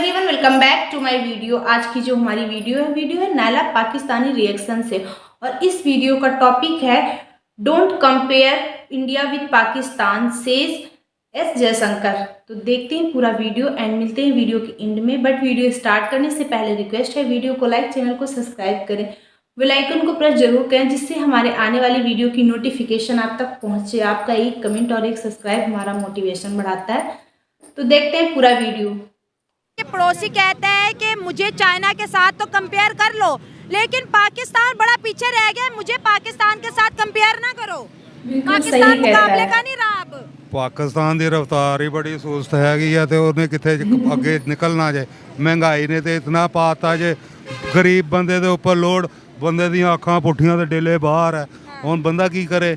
Everyone, welcome back to my video. आज की जो हमारी वीडियो है नायला पाकिस्तानी रिएक्शन से। और इस वीडियो का टॉपिक है don't compare India with Pakistan says S Jaishankar. तो देखते हैं पूरा वीडियो एंड मिलते हैं वीडियो के एंड में। बट वीडियो स्टार्ट करने से पहले रिक्वेस्ट है, वीडियो को लाइक, चैनल को सब्सक्राइब करें, बेल आइकन को प्रेस जरूर करें जिससे हमारे आने वाली वीडियो की नोटिफिकेशन आप तक पहुंचे। आपका एक कमेंट और एक सब्सक्राइब हमारा मोटिवेशन बढ़ाता है। तो देखते हैं पूरा वीडियो। पड़ोसी कहता है कि मुझे चाइना के साथ तो कंपेयर कर लो, लेकिन पाकिस्तान बड़ा पीछे रह गया, मुझे पाकिस्तान के साथ कंपेयर ना करो। पाकिस्तान मुकाबले का नहीं रहा। अब पाकिस्तान की रफ्तार ही बड़ी सुस्त हैगी है तो उन्हें किथे अगे निकलना जे। महंगाई ने तो इतना पाता जे, गरीब बंदे दे उपर लोड, बंदे दी अखां पुठियां ते डेले बाहर है। हुण बंदा की करे?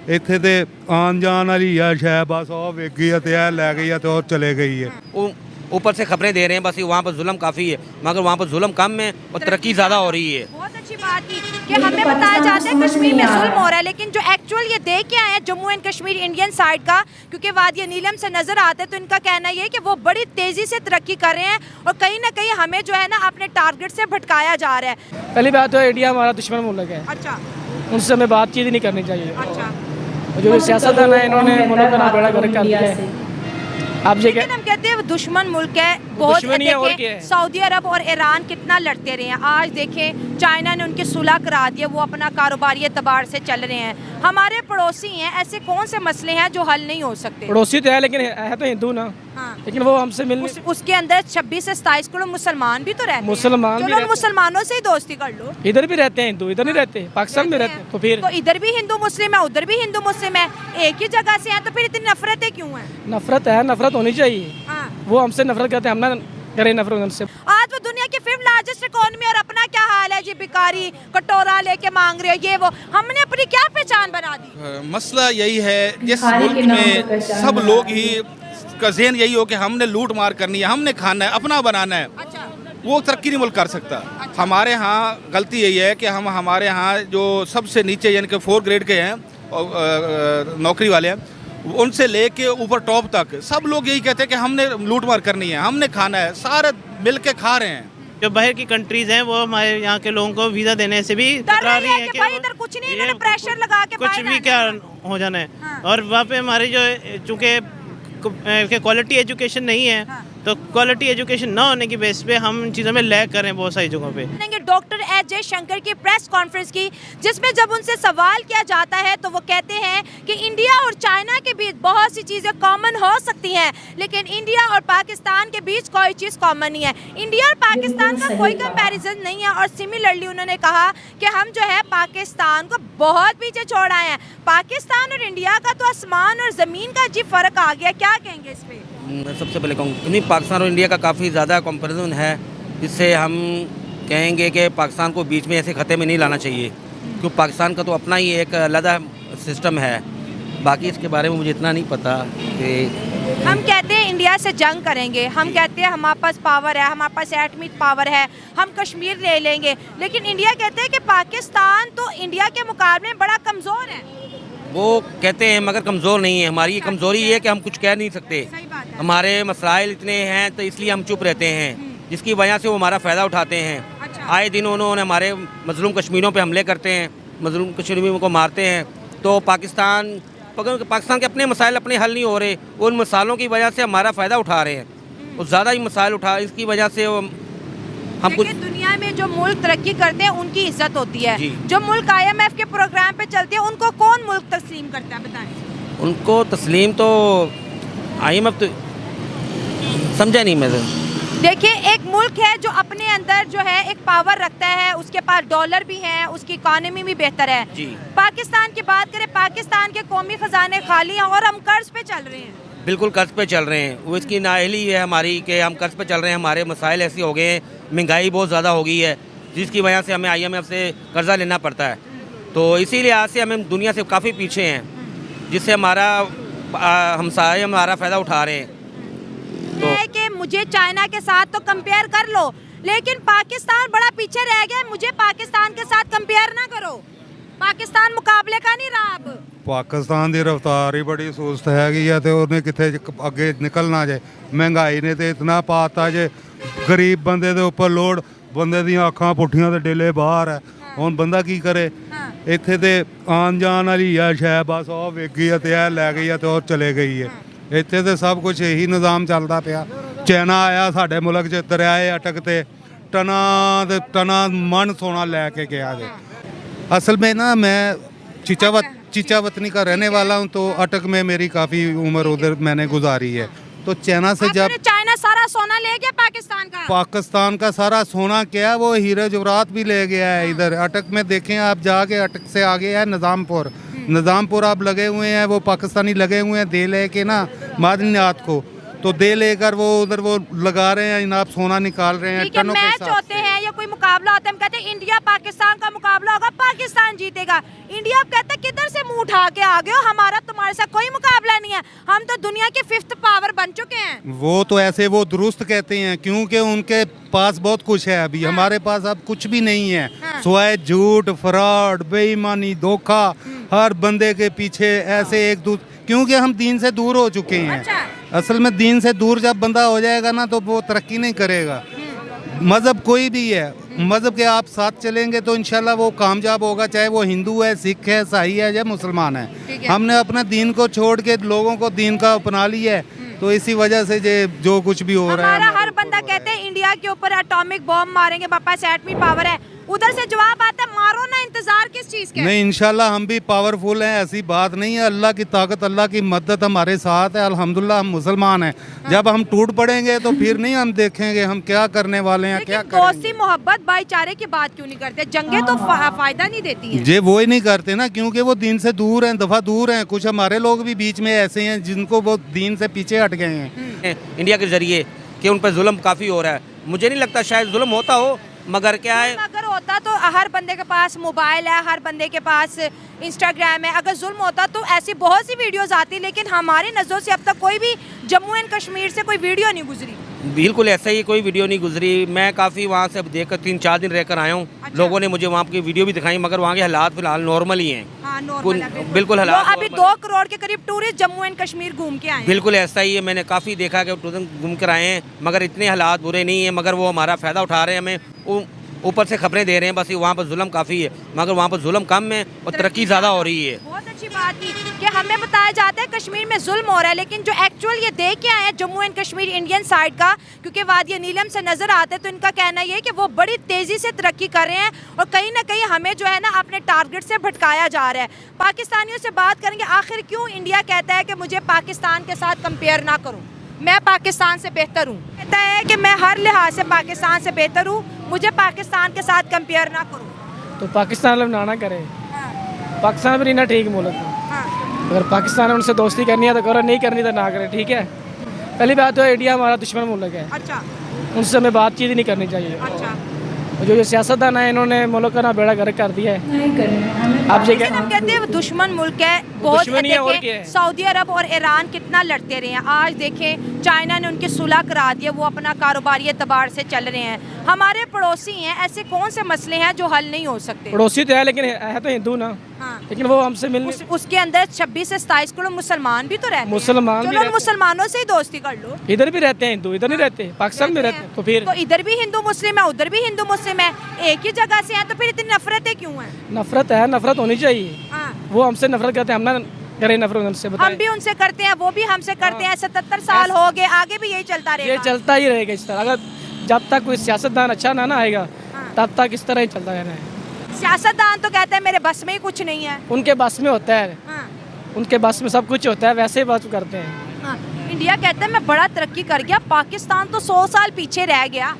इत्थे ते आन जान वाली है शह, बस ओ वेख गई ते ऐ लै गई ते और चले गई है। ऊपर से खबरें दे रहे हैं बस वहाँ पर जुल्म काफ़ी है, मगर वहाँ पर जुल्म कम है और तरक्की ज़्यादा हो रही है। बहुत अच्छी बात की कि हमें बताया जाता है कश्मीर में जुल्म हो रहा है, लेकिन जो एक्चुअल ये देख के आए हैं Jammu and Kashmir Indian side का, क्योंकि वादिया नीलम से नजर आते हैं, तो इनका कहना ये है कि वो बड़ी तेजी से तरक्की कर रहे हैं और कहीं ना कहीं हमें जो है ना अपने टारगेट से भटकाया जा रहा है। पहली बात तो इंडिया हमारा दुश्मन मुल्क है। अच्छा, उनसे हमें बातचीत ही नहीं करनी चाहिए। अच्छा, जो सियासतदान है इन्होंने मुल्क का बेड़ा गर्क कर दिया है। आप ये हम कहते हैं वो दुश्मन मुल्क है, बहुत देखें सऊदी अरब और ईरान कितना लड़ते रहे हैं। आज देखें चाइना ने उनकी सुलह करा दिया, वो अपना कारोबारी एतबार से चल रहे हैं। हमारे पड़ोसी हैं, ऐसे कौन से मसले हैं जो हल नहीं हो सकते? पड़ोसी तो है लेकिन है तो हिंदू ना। हाँ। लेकिन वो हमसे मिलने उसके अंदर 26 से 27 करोड़ मुसलमान भी तो रहते हैं। मुसलमान चलो मुसलमानों से ही दोस्ती कर लो। इधर भी रहते हैं हिंदू, इधर नहीं रहते, पाकिस्तान में रहते हैं। तो फिर तो इधर भी हिंदू मुस्लिम है, उधर भी हिंदू मुस्लिम है, एक ही जगह से है, तो फिर इतनी नफरतें क्यों हैं? नफरत है, नफरत होनी चाहिए। हाँ। वो हमसे नफरत करते हैं, हम ना करें नफरत उनसे। आज वो दुनिया की 5th लार्जेस्ट इकोनॉमी और अपना क्या हाल है जी, भिखारी कटोरा लेके मांग रहे हो, ये वो। हमने अपनी क्या पहचान बना दी? मसला यही है, जिस मुल्क में सब लोग ही का ज़हन यही हो कि हमने लूट मार करनी है, हमने खाना है, अपना बनाना है। अच्छा। वो तरक्की नहीं मुल्क कर सकता। अच्छा। हमारे यहाँ गलती यही है कि हमारे यहाँ जो सबसे नीचे यानी कि 4 ग्रेड के हैं नौकरी वाले हैं, उनसे लेके ऊपर टॉप तक सब लोग यही कहते हैं कि हमने लूट मार करनी है, हमने खाना है, सारे मिल के खा रहे हैं। जो बाहर की कंट्रीज हैं वो हमारे यहाँ के लोगों को वीजा देने से भी कतरा रही है कि भाई इधर कुछ नहीं, इन्होंने प्रेशर लगा के कुछ भी क्या हो जाना है। हाँ। और वहाँ पे हमारी जो चूँकि क्वालिटी एजुकेशन नहीं है। हाँ। तो क्वालिटी एजुकेशन ना होने की बेस पे हम इन चीज़ों में लैग कर रहे हैं बहुत सारी जगहों पे। डॉक्टर एस जयशंकर की प्रेस कॉन्फ्रेंस की, जिसमें जब उनसे सवाल किया जाता है तो वो कहते हैं कि इंडिया और चाइना के बीच बहुत सी चीज़ें कॉमन हो सकती हैं, लेकिन इंडिया और पाकिस्तान के बीच कोई चीज़ कॉमन नहीं है। इंडिया और पाकिस्तान का कोई कंपैरिजन नहीं है। और सिमिलरली उन्होंने कहा कि हम जो है पाकिस्तान को बहुत पीछे छोड़ आए हैं। पाकिस्तान और इंडिया का तो आसमान और ज़मीन का अजीब फ़र्क आ गया, क्या कहेंगे इस पर? मैं सबसे पहले कहूँ पाकिस्तान और इंडिया का काफ़ी ज़्यादा कंपैरिजन है, जिससे हम कहेंगे कि पाकिस्तान को बीच में ऐसे खतरे में नहीं लाना चाहिए, क्योंकि पाकिस्तान का तो अपना ही एक अलग सिस्टम है। बाकी इसके बारे में मुझे इतना नहीं पता कि हम कहते हैं इंडिया से जंग करेंगे, हम कहते हैं हमारे पास पावर है, हमारे पास एटॉमिक पावर है, हम कश्मीर ले लेंगे, लेकिन इंडिया कहते हैं कि पाकिस्तान तो इंडिया के मुकाबले में बड़ा कमज़ोर है। वो कहते हैं मगर कमज़ोर नहीं है। हमारी कमज़ोरी ये है कि हम कुछ कह नहीं सकते, हमारे मसाइल इतने हैं तो इसलिए हम चुप रहते हैं, जिसकी वजह से वो हमारा फ़ायदा उठाते हैं। अच्छा। आए दिन उन्होंने हमारे मजलूम कश्मीरों पे हमले करते हैं, मजलूम कश्मीरियों को मारते हैं। तो पाकिस्तान के अपने मसाइल अपने हल नहीं हो रहे, उन मसालों की वजह से हमारा फ़ायदा उठा रहे हैं, वो ज़्यादा ही मसाइल उठा, इसकी वजह से हम कुछ दुनिया में जो मुल्क तरक्की करते हैं उनकी इज्जत होती है। जो मुल्क IMF के प्रोग्राम पे चलते हैं उनको कौन मुल्क तस्लीम करता है, बताएं? उनको तस्लीम तो IMF तो समझा नहीं मैं। देखिए, एक मुल्क है जो अपने अंदर जो है एक पावर रखता है, उसके पास डॉलर भी है, उसकी इकॉनमी भी बेहतर है। पाकिस्तान की बात करें, पाकिस्तान के कौमी खजाने खाली हैं और हम कर्ज पे चल रहे हैं। बिल्कुल कर्ज पे चल रहे हैं, वो इसकी नाअहली है हमारी कि हम कर्ज पे चल रहे हैं। हमारे मसाइल ऐसे हो गए हैं, महंगाई बहुत ज़्यादा हो गई है, जिसकी वजह से हमें IMF से कर्जा लेना पड़ता है। तो इसी लिहाज से हमें दुनिया से काफ़ी पीछे हैं, जिससे हमारा हमसाए हमारा फ़ायदा उठा रहे हैं। तो कि मुझे चाइना के साथ तो कंपेयर कर लो, लेकिन पाकिस्तान बड़ा पीछे रह गया, मुझे पाकिस्तान के साथ कंपेयर ना करो। पाकिस्तान मुकाबले का नहीं रहा। अब पाकिस्तान की रफ्तार ही बड़ी सुस्त हैगी है तो उन्हें किथे अगे निकलना जे। महंगाई ने तो इतना पाता जे, ਗਰੀਬ ਬੰਦੇ ਦੇ ਉੱਪਰ ਲੋਡ, ਬੰਦੇ ਦੀਆਂ ਅੱਖਾਂ ਪੁੱਠੀਆਂ ਤੇ ਡੇਲੇ ਬਾਹਰ ਹੈ। ਹੁਣ ਬੰਦਾ ਕੀ ਕਰੇ? ਇੱਥੇ ਤੇ ਆਉਣ ਜਾਣ ਵਾਲੀ ਆ ਸ਼ਾਇਦ ਬਸ ਉਹ ਵੇਖ ਗਈ ਆ ਤੇ ਇਹ ਲੈ ਗਈ ਆ ਤੇ ਉਹ ਚਲੇ ਗਈ ਹੈ। ਇੱਥੇ ਤੇ ਸਭ ਕੁਝ ਇਹੀ ਨਿਜ਼ਾਮ ਚੱਲਦਾ ਪਿਆ। ਚਾਈਨਾ ਆਇਆ ਸਾਡੇ ਮੁਲਕ 'ਚ, ਦਰਿਆਏ ਅਟਕ ਤੇ ਟਨਾ ਦੇ ਟਨਾ ਮਨ ਸੋਨਾ ਲੈ के गया है। असल में ना मैं चीचावतनी का रहने वाला हूँ, तो अटक में मेरी काफ़ी उम्र उधर मैंने गुजारी है। तो चाइना से जब चाइना सारा सोना ले गया पाकिस्तान का सारा सोना क्या, वो हीरे जवाहरात भी ले गया है। इधर अटक में देखें आप जाके, अटक से आगे है निज़ामपुर आप लगे हुए हैं, वो पाकिस्तानी लगे हुए हैं दे लेके ना मादनियात को, तो दे लेकर वो उधर वो लगा रहे हैं, आप सोना निकाल रहे हैं टनों के मैच साथ। होते हैं या कोई मुकाबला होता है, हम कहते हैं इंडिया पाकिस्तान का मुकाबला होगा, पाकिस्तान जीतेगा। इंडिया अब कहता है किधर से मुंह उठा के आ गए हो, हमारा तुम्हारे साथ कोई मुकाबला नहीं है, हम तो दुनिया की 5th पावर बन चुके हैं। वो तो ऐसे वो दुरुस्त कहते हैं, क्योंकि उनके पास बहुत कुछ है अभी। हमारे पास अब कुछ भी नहीं है, सिवाय झूठ, फ्रॉड, बेईमानी, धोखा। हर बंदे के पीछे ऐसे एक दूसरे, क्योंकि हम दीन से दूर हो चुके हैं। असल में दीन से दूर जब बंदा हो जाएगा ना, तो वो तरक्की नहीं करेगा। मज़हब कोई भी है, मज़हब के आप साथ चलेंगे तो इंशाल्लाह वो कामयाब होगा, चाहे वो हिंदू है, सिख है, ईसाई है या मुसलमान है। हमने अपना दीन को छोड़ के लोगों को दीन का अपना लिया है, तो इसी वजह से जो कुछ भी हो रहा है। हमारा हर बंदा कहते हैं इंडिया के ऊपर एटॉमिक बॉम्ब मारेंगे, पापा से एटमी पावर है, उधर से जवाब आता है मारो ना, इंतजार किस चीज के? नहीं, इंशाल्लाह हम भी पावरफुल हैं, ऐसी बात नहीं है। अल्लाह की ताकत, अल्लाह की मदद हमारे साथ है। अल्हम्दुलिल्लाह हम मुसलमान हैं। जब हम टूट पड़ेंगे तो फिर नहीं हम देखेंगे हम क्या करने वाले हैं, क्या करेंगे। दोस्ती, मोहब्बत, भाईचारे की बात क्यों नहीं करते? जंगे तो फायदा नहीं देती हैं। ये वो ही नहीं करते ना, क्योंकि वो दीन से दूर हैं, दफा दूर हैं। कुछ हमारे लोग भी बीच में ऐसे हैं जिनको वो दीन से पीछे हट गए हैं इंडिया के जरिए कि उन पर जुल्म काफ़ी हो रहा है। मुझे नहीं लगता शायद जुल्म होता हो, मगर क्या है, अगर होता तो हर बंदे के पास मोबाइल है, हर बंदे के पास इंस्टाग्राम है। अगर जुल्म होता तो ऐसी बहुत सी वीडियोस आती, लेकिन हमारी नज़रों से अब तक कोई भी जम्मू एंड कश्मीर से कोई वीडियो नहीं गुजरी। बिल्कुल ऐसा ही कोई वीडियो नहीं गुजरी। मैं काफ़ी वहाँ से अब देखकर 3-4 दिन रहकर आया हूँ। अच्छा। लोगों ने मुझे वहाँ की वीडियो भी दिखाई, मगर वहाँ के हालात फिलहाल नॉर्मल ही हैं। हाँ, नॉर्मल है, बिल्कुल हालात अभी 2 करोड़ के करीब टूरिस्ट जम्मू एंड कश्मीर घूम के आए हैं। बिल्कुल ऐसा ही है। मैंने काफ़ी देखा कि टूरिज्म घूम कर आए हैं, मगर इतने हालात बुरे नहीं हैं, मगर वो हमारा फ़ायदा उठा रहे हैं, हमें ऊपर से खबरें दे रहे हैं बस। वहाँ पर जुल्म काफ़ी है, मगर वहाँ पर जुल्म कम है और तरक्की ज़्यादा हो रही है। बहुत अच्छी बात की कि हमें बताया जाता है कश्मीर में जुल्म हो रहा है, लेकिन जो एक्चुअल ये देख के आए हैं Jammu and Kashmir Indian side का, क्योंकि वादिया नीलम से नज़र आते हैं, तो इनका कहना ये है कि वो बड़ी तेज़ी से तरक्की कर रहे हैं और कहीं ना कहीं हमें जो है ना अपने टारगेट से भटकाया जा रहा है। पाकिस्तानियों से बात करेंगे, आखिर क्यों इंडिया कहता है कि मुझे पाकिस्तान के साथ कंपेयर ना करूँ, मैं पाकिस्तान से बेहतर हूँ। कहता है कि मैं हर लिहाज से पाकिस्तान से बेहतर हूँ, मुझे पाकिस्तान के साथ कंपेयर ना करूँ। तो पाकिस्तान वाले ना करे, पाकिस्तान भी नहीं ना ठीक मुल्क है। अगर पाकिस्तान है उनसे दोस्ती करनी है तो करो, नहीं करनी तो ना करे, ठीक है। पहली बात तो इंडिया हमारा दुश्मन मुल्क है, अच्छा, उनसे हमें बातचीत ही नहीं करनी चाहिए। अच्छा, जो सियासतदान है इन्होंने मुल्क का ना बेड़ा गर्क कर दिया है। आप ये हम कहते हैं दुश्मन मुल्क है, बहुत दुश्मन ही है, और क्या देखें है? सऊदी अरब और ईरान कितना लड़ते रहे हैं, आज देखें चाइना ने उनकी सुलह करा दी है, वो अपना कारोबारी एतबार से चल रहे हैं। हमारे पड़ोसी हैं, ऐसे कौन से मसले हैं जो हल नहीं हो सकते? पड़ोसी तो है, लेकिन है तो हिंदू ना, हाँ। लेकिन वो हमसे मिलने उसके अंदर 26 से 27 करोड़ मुसलमान भी तो रहते हैं। मुसलमान भी चलो रहते हैं। मुसलमानों से ही दोस्ती कर लो। इधर भी रहते हैं हिंदू, इधर नहीं रहते, पाकिस्तान में रहते हैं। तो फिर तो इधर भी हिंदू मुस्लिम है, उधर भी हिंदू मुस्लिम है, एक ही जगह से हैं, तो फिर इतनी नफरतें क्यों हैं? नफरत है, नफरत होनी चाहिए। हाँ। वो हमसे नफरत करते हैं, हम ना करें नफरत उनसे, हम बताएं। भी उनसे करते हैं, वो भी हमसे करते हैं। 77 साल हो गए, आगे भी यही चलता ये रहेगा। चलता ही रहेगा इस तरह। अगर जब तक कोई सियासतदान अच्छा ना आएगा, हाँ। तब तक इस तरह ही चलता रहना है। सियासतदान तो कहते हैं मेरे बस में ही कुछ नहीं है। उनके बस में होता है, हाँ। उनके बस में सब कुछ होता है, वैसे ही बात करते हैं। हाँ। इंडिया कहता है मैं बड़ा तरक्की कर गया, पाकिस्तान तो 100 साल पीछे रह गया।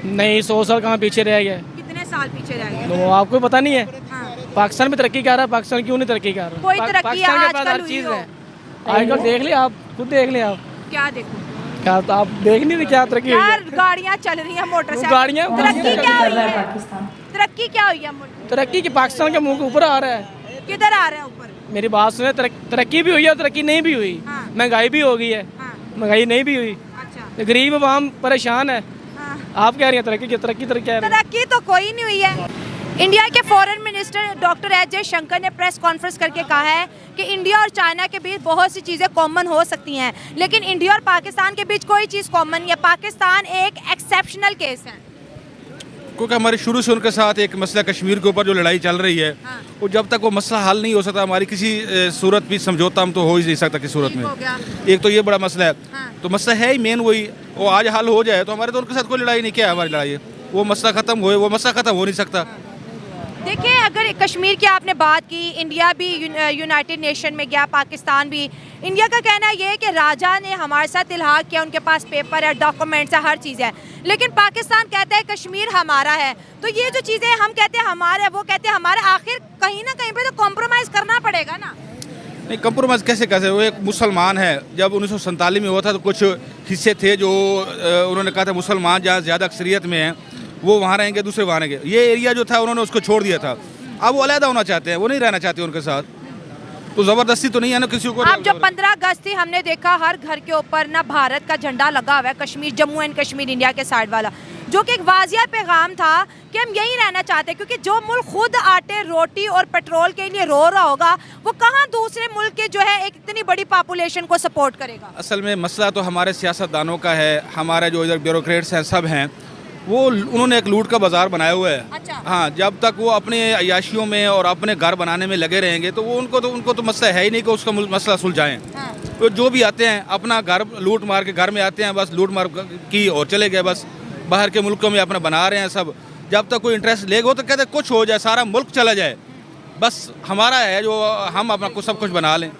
नहीं, 100 साल कहाँ पीछे रह गए, कितने साल पीछे रह गया? तो आपको पता नहीं है। हाँ। पाकिस्तान में तरक्की कर रहा है, पाकिस्तान क्यों नहीं तरक्की कर रहा? कोई तरक्की पाकिस्तान के पास आजकल हर हुई चीज़ हो। है। आजकल देख लिया आप, खुद देख लिया आप, क्या देखो क्या तो आप देख नहीं रहे क्या तरक्की हुई यार, है? गाड़ियाँ चल रही हैं, मोटरसाइकिल, गाड़ियाँ तरक्की क्या हुई है? तरक्की क्या हुई है? तरक्की की पाकिस्तान के मुंह के ऊपर आ रहा है। किधर आ रहे हैं ऊपर? मेरी बात सुने, तरक्की भी हुई है, तरक्की नहीं भी हुई। हाँ। महंगाई भी हो गई है, हाँ। महंगाई नहीं भी हुई, अच्छा, गरीब आवाम परेशान है। हाँ। आप कह रही हैं तरक्की की, तरक्की क्या है? तरक्की तो कोई नहीं हुई है। इंडिया के foreign minister doctor S Jaishankar ने प्रेस कॉन्फ्रेंस करके कहा है कि इंडिया और चाइना के बीच बहुत सी चीज़ें कॉमन हो सकती हैं, लेकिन इंडिया और पाकिस्तान के बीच कोई चीज़ कॉमन नहीं है। पाकिस्तान एक एक्सेप्शनल केस है, क्योंकि हमारे शुरू से उनके साथ एक मसला कश्मीर के ऊपर जो लड़ाई चल रही है, वो जब तक वो मसला हल नहीं हो सकता, हमारी किसी सूरत भी समझौता हम तो हो ही नहीं सकता किसी सूरत में। एक तो ये बड़ा मसला है, तो मसला है ही मेन वही, वो आज हल हो जाए तो हमारे तो उनके साथ कोई लड़ाई नहीं, क्या है हमारी लड़ाई है, वो मसला खत्म हो, वो मसला खत्म हो नहीं सकता। देखिए अगर कश्मीर की आपने बात की, इंडिया भी यूनाइटेड नेशन में गया, पाकिस्तान भी। इंडिया का कहना ये है कि राजा ने हमारे साथ इल्हाक किया, उनके पास पेपर है, डॉक्यूमेंट्स है, हर चीज़ है, लेकिन पाकिस्तान कहता है कश्मीर हमारा है। तो ये जो चीज़ें हम कहते हैं हमारे है, वो कहते हैं हमारे, आखिर कहीं ना कहीं पे तो कॉम्प्रोमाइज़ करना पड़ेगा ना। नहीं, कंप्रोमाइज़ कैसे कैसे, वो एक मुसलमान है, जब 1947 में हुआ था तो कुछ हिस्से थे जो उन्होंने कहा था मुसलमान जहाँ ज़्यादा अक्सरियत में हैं वो वहाँ रहेंगे, दूसरे वहाँ रहेंगे, ये एरिया जो था उन्होंने उसको छोड़ दिया था। अब वो अलहदा होना चाहते हैं, वो नहीं रहना चाहते उनके साथ, तो ज़बरदस्ती तो नहीं है ना किसी को। अब जो 15 अगस्त थी हमने देखा हर घर के ऊपर ना भारत का झंडा लगा हुआ है, कश्मीर, जम्मू एंड कश्मीर इंडिया के साइड वाला, जो कि एक वाजिया पैगाम था कि हम यही रहना चाहते हैं, क्योंकि जो मुल्क खुद आटे, रोटी और पेट्रोल के लिए रो रहा होगा, वो कहाँ दूसरे मुल्क के जो है एक इतनी बड़ी पॉपुलेशन को सपोर्ट करेगा। असल में मसला तो हमारे सियासतदानों का है, हमारे जो इधर ब्यूरोक्रेट्स हैं सब हैं, वो उन्होंने एक लूट का बाजार बनाया हुआ है। अच्छा। हाँ, जब तक वो अपने अयाशियों में और अपने घर बनाने में लगे रहेंगे तो वो उनको तो मसला है ही नहीं कि उसका मसला सुलझाएं। हाँ। तो जो भी आते हैं अपना घर लूट मार के घर में आते हैं, बस लूट मार की और चले गए, बस बाहर के मुल्कों में अपना बना रहे हैं सब। जब तक कोई इंटरेस्ट लेगा तो कहते कुछ हो जाए, सारा मुल्क चला जाए, बस हमारा है जो हम अपना कुछ सब कुछ बना लें,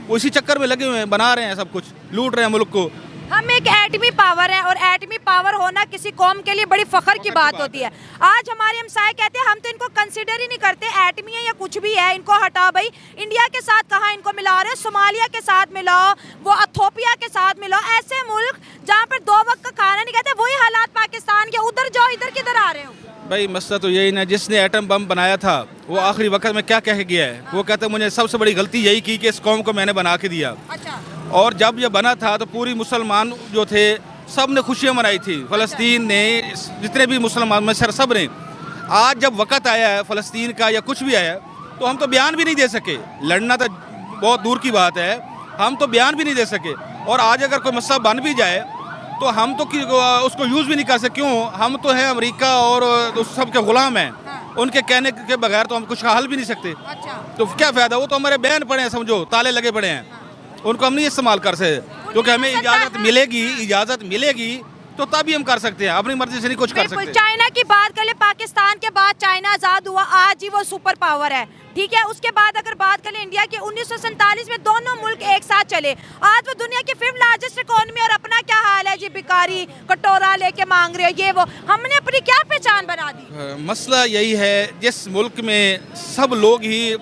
उसी चक्कर में लगे हुए हैं, बना रहे हैं सब कुछ, लूट रहे हैं मुल्क को। हम एक एटमी पावर है और एटमी पावर होना किसी कौम के लिए बड़ी फख्र की बात होती है। आज हमारे हमसाये कहते हैं हम तो इनको कंसिडर ही नहीं करते, एटमी है या कुछ भी है, इनको हटा भाई। इंडिया के साथ कहाँ इनको मिला रहे, सोमालिया के साथ मिलाओ, वो इथोपिया के साथ मिलाओ, ऐसे मुल्क जहाँ पर 2 वक्त का खाना नहीं कहते, वही हालात पाकिस्तान के, उधर जाओ इधर किधर आ रहे हो। भाई मसला तो यही ना, जिसने एटम बम बनाया था वो आखिरी वक्त में क्या कह गया है, वो कहते मुझे सबसे बड़ी गलती यही की कि इस कौम को मैंने बना के दिया। अच्छा। और जब ये बना था तो पूरी मुसलमान जो थे सब ने खुशियाँ मनाई थी, फ़लस्तीन ने, जितने भी मुसलमान मशर सब ने। आज जब वक़्त आया है फ़लस्तीन का या कुछ भी आया तो हम तो बयान भी नहीं दे सके, लड़ना तो बहुत दूर की बात है, हम तो बयान भी नहीं दे सके। और आज अगर कोई मसला बन भी जाए तो हम तो उसको यूज़ भी नहीं कर सकते, क्यों, हम तो हैं अमेरिका और उस सब के ग़ुलाम हैं, उनके कहने के बगैर तो हम कुछ हल भी नहीं सकते। अच्छा। तो क्या फ़ायदा, वो तो हमारे बैन पड़े हैं, समझो ताले लगे पड़े हैं, उनको हम नहीं इस्तेमाल कर सकते, क्योंकि हमें इजाज़त मिलेगी तो तभी हम कर सकते हैं, अपनी मर्जी से नहीं कुछ कर सकते। चाइना की बात कर ले, पाकिस्तान के बाद चाइना आज़ाद हुआ, आज ही वो सुपर पावर है, ठीक है। उसके बाद अगर बात करें इंडिया की, 1947 में दोनों मुल्क एक साथ चले, आज वो दुनिया की 5th लार्जेस्ट इकोनॉमी, और अपना क्या हाल है जी, भिखारी कटोरा लेके मांग रहे हो, ये वो, हमने अपनी क्या पहचान बना दी। मसला यही है, जिस मुल्क में सब लोग ही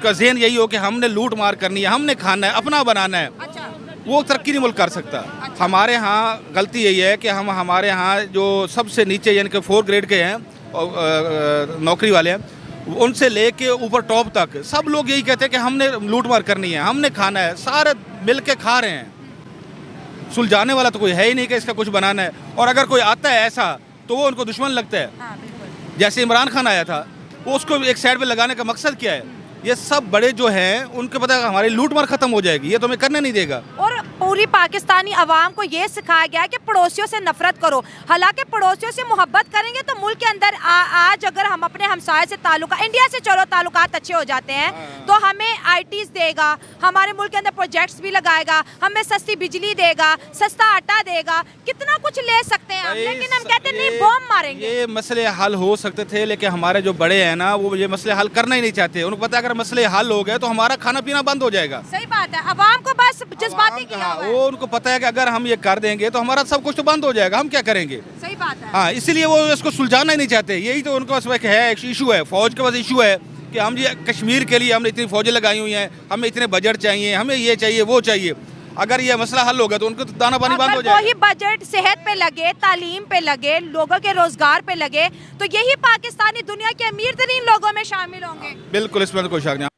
का ज़हन यही हो कि हमने लूट मार करनी है, हमने खाना है, अपना बनाना है, अच्छा। वो तरक्की नहीं मुल्क कर सकता। अच्छा। हमारे यहाँ गलती यही है कि हम हमारे यहाँ जो सबसे नीचे यानी कि 4 ग्रेड के हैं नौकरी वाले हैं, उनसे लेके ऊपर टॉप तक सब लोग यही कहते हैं कि हमने लूट मार करनी है, हमने खाना है, सारे मिल के खा रहे हैं, सुलझाने वाला तो कोई है ही नहीं कि इसका कुछ बनाना है। और अगर कोई आता है ऐसा तो वो उनको दुश्मन लगता है। हाँ, बिल्कुल। जैसे इमरान खान आया था, वो उसको एक साइड पे लगाने का मकसद क्या है, ये सब बड़े जो हैं उनके पता है हमारी लूट मार खत्म हो जाएगी, ये तो हमें करने नहीं देगा। और पूरी पाकिस्तानी अवाम को ये सिखाया गया कि पड़ोसियों से नफरत करो, हालांकि पड़ोसियों से मोहब्बत करेंगे तो मुल्क के अंदर आज अगर हम अपने हमसाये से इंडिया से चलो ताल्लुकात अच्छे हो जाते हैं, तो हमें ITs देगा, हमारे मुल्क के अंदर प्रोजेक्ट्स भी लगाएगा, हमें सस्ती बिजली देगा, सस्ता आटा देगा, कितना कुछ ले सकते हैं हम, लेकिन हम कहते नहीं बॉम्ब मारेंगे। ये मसले हल हो सकते थे, लेकिन हमारे जो बड़े हैं ना वो ये मसले हल करना ही नहीं चाहते। उनको पता है अगर मसले हल हो गए तो हमारा खाना पीना बंद हो जाएगा। सही बात है, अवाम को बस जज्बाती किया हुआ है। वो उनको पता है कि अगर हम ये कर देंगे तो हमारा सब कुछ तो बंद हो जाएगा, हम क्या करेंगे। सही बात है। हाँ, इसीलिए वो इसको सुलझाना ही नहीं चाहते। यही तो उनके पास है, एक इशू है, फौज के पास इशू है कि हम ये कश्मीर के लिए हमने इतनी फौजें लगाई हुई हैं, हमें इतने बजट चाहिए, हमें ये चाहिए वो चाहिए। अगर ये मसला हल होगा तो उनको तो दाना पानी बंद हो जाएगा। वही बजट सेहत पे लगे, तालीम पे लगे, लोगों के रोजगार पे लगे, तो यही पाकिस्तानी दुनिया के अमीर तरीन लोगों में शामिल होंगे। बिल्कुल, इसमें तो कोई शक नहीं।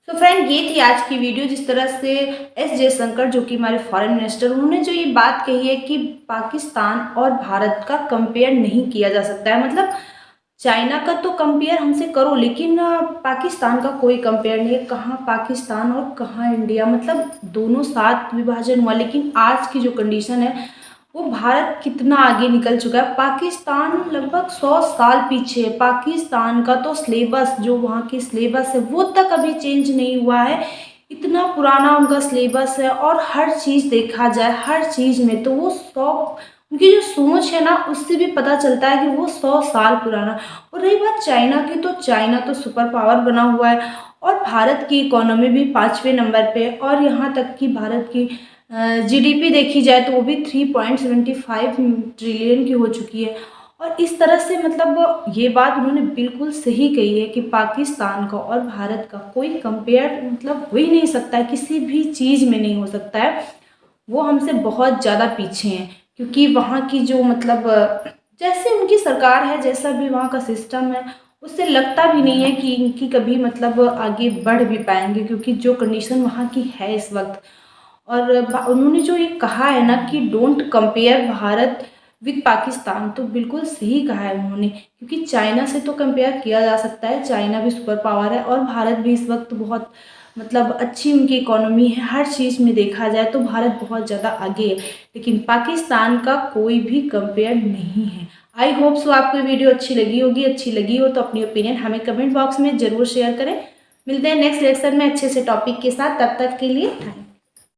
तो फ्रेंड, ये थी आज की वीडियो। जिस तरह से एस जयशंकर जो कि हमारे फॉरेन मिनिस्टर, उन्होंने जो ये बात कही है कि पाकिस्तान और भारत का कंपेयर नहीं किया जा सकता है, मतलब चाइना का तो कंपेयर हमसे करो, लेकिन पाकिस्तान का कोई कंपेयर नहीं है। कहाँ पाकिस्तान और कहाँ इंडिया, मतलब दोनों साथ विभाजन हुआ, लेकिन आज की जो कंडीशन है वो भारत कितना आगे निकल चुका है। पाकिस्तान लगभग 100 साल पीछे है। पाकिस्तान का तो सिलेबस, जो वहाँ की सिलेबस है वो तक अभी चेंज नहीं हुआ है। इतना पुराना उनका सिलेबस है, और हर चीज़ देखा जाए, हर चीज़ में तो वो 100, उनकी जो सोच है ना उससे भी पता चलता है कि वो 100 साल पुराना। और रही बात चाइना की, तो चाइना तो सुपर पावर बना हुआ है, और भारत की इकोनॉमी भी 5वें नंबर पे है, और यहाँ तक कि भारत की जीडीपी देखी जाए तो वो भी 3.75 ट्रिलियन की हो चुकी है। और इस तरह से मतलब ये बात उन्होंने बिल्कुल सही कही है कि पाकिस्तान का और भारत का कोई कंपेयर मतलब हो ही नहीं सकता है, किसी भी चीज़ में नहीं हो सकता है। वो हमसे बहुत ज़्यादा पीछे हैं, क्योंकि वहाँ की जो मतलब जैसे उनकी सरकार है, जैसा भी वहाँ का सिस्टम है, उससे लगता भी नहीं है कि इनकी कभी मतलब आगे बढ़ भी पाएंगे, क्योंकि जो कंडीशन वहाँ की है इस वक्त। और उन्होंने जो ये कहा है ना कि don't compare Bharat with Pakistan, तो बिल्कुल सही कहा है उन्होंने, क्योंकि चाइना से तो कंपेयर किया जा सकता है। चाइना भी सुपर पावर है, और भारत भी इस वक्त बहुत मतलब अच्छी उनकी इकोनॉमी है। हर चीज़ में देखा जाए तो भारत बहुत ज़्यादा आगे है, लेकिन पाकिस्तान का कोई भी कंपेयर नहीं है। आई होप सो आपको वीडियो अच्छी लगी होगी। अच्छी लगी हो तो अपनी ओपिनियन हमें कमेंट बॉक्स में ज़रूर शेयर करें। मिलते हैं नेक्स्ट लेक्चर में अच्छे से टॉपिक के साथ, तब तक के लिए थैंक यू।